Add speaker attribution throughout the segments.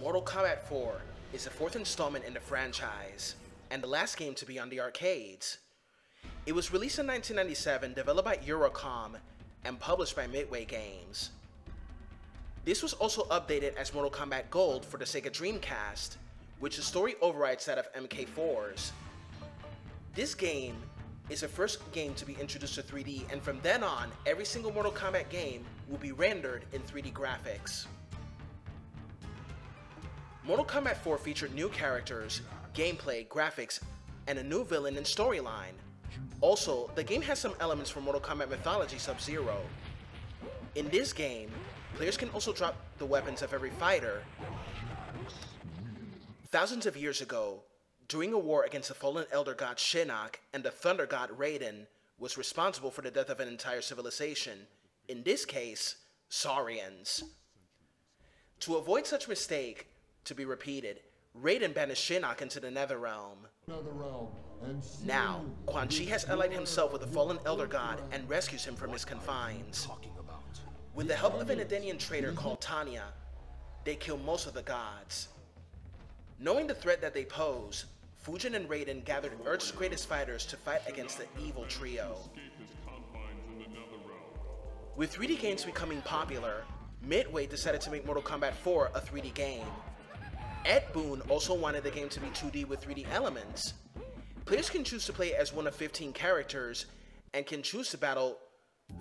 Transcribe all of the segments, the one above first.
Speaker 1: Mortal Kombat 4 is the fourth installment in the franchise, and the last game to be on the arcades. It was released in 1997, developed by Eurocom, and published by Midway Games. This was also updated as Mortal Kombat Gold for the Sega Dreamcast, which the story overrides that of MK4's. This game is the first game to be introduced to 3D, and from then on, every single Mortal Kombat game will be rendered in 3D graphics. Mortal Kombat 4 featured new characters, gameplay, graphics, and a new villain and storyline. Also, the game has some elements from Mortal Kombat Mythology Sub-Zero. In this game, players can also drop the weapons of every fighter. Thousands of years ago, during a war against the fallen Elder God Shinnok and the Thunder God Raiden was responsible for the death of an entire civilization, in this case, Saurians. To avoid such mistake to be repeated, Raiden banished Shinnok into the Netherrealm. Now, Quan Chi has allied himself with the fallen Elder God and rescues him from his confines. With the help of an Edenian traitor called Tanya, they kill most of the gods. Knowing the threat that they pose, Fujin and Raiden gathered Earth's greatest fighters to fight against the evil trio. With 3D games becoming popular, Midway decided to make Mortal Kombat 4 a 3D game. Ed Boon also wanted the game to be 2D with 3D elements. Players can choose to play as one of 15 characters and can choose to battle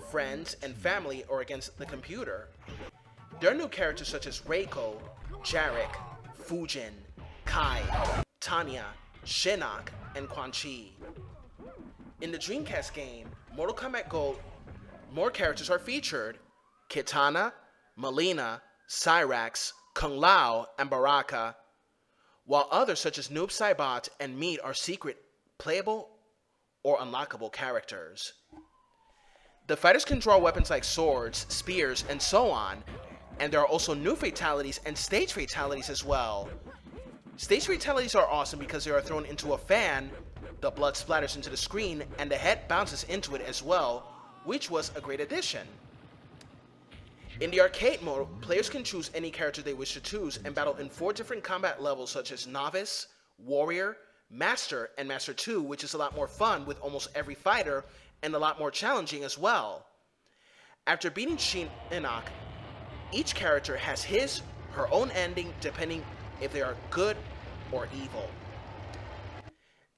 Speaker 1: friends and family or against the computer. There are new characters such as Reiko, Jarek, Fujin, Kai, Tanya, Shinnok, and Quan Chi. In the Dreamcast game, Mortal Kombat Gold, more characters are featured: Kitana, Mileena, Cyrax, Kung Lao, and Baraka, while others such as Noob Saibot and Meat are secret, playable, or unlockable characters. The fighters can draw weapons like swords, spears, and so on, and there are also new fatalities and stage fatalities as well. Stage fatalities are awesome because they are thrown into a fan, the blood splatters into the screen, and the head bounces into it as well, which was a great addition. In the arcade mode, players can choose any character they wish to choose and battle in 4 different combat levels such as Novice, Warrior, Master, and Master 2, which is a lot more fun with almost every fighter and a lot more challenging as well. After beating Shinnok, each character has her own ending depending if they are good or evil.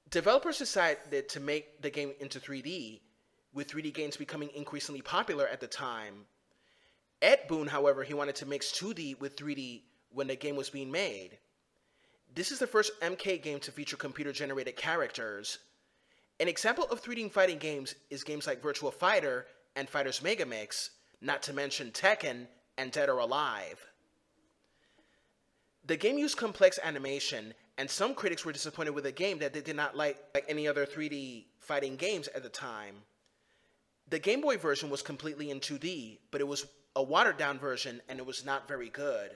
Speaker 1: Developers decided to make the game into 3D, with 3D games becoming increasingly popular at the time. Ed Boon, however, he wanted to mix 2D with 3D when the game was being made. This is the first MK game to feature computer-generated characters. An example of 3D fighting games is games like Virtua Fighter and Fighters Megamix, not to mention Tekken and Dead or Alive. The game used complex animation, and some critics were disappointed with the game that they did not like any other 3D fighting games at the time. The Game Boy version was completely in 2D, but it was a watered-down version and it was not very good.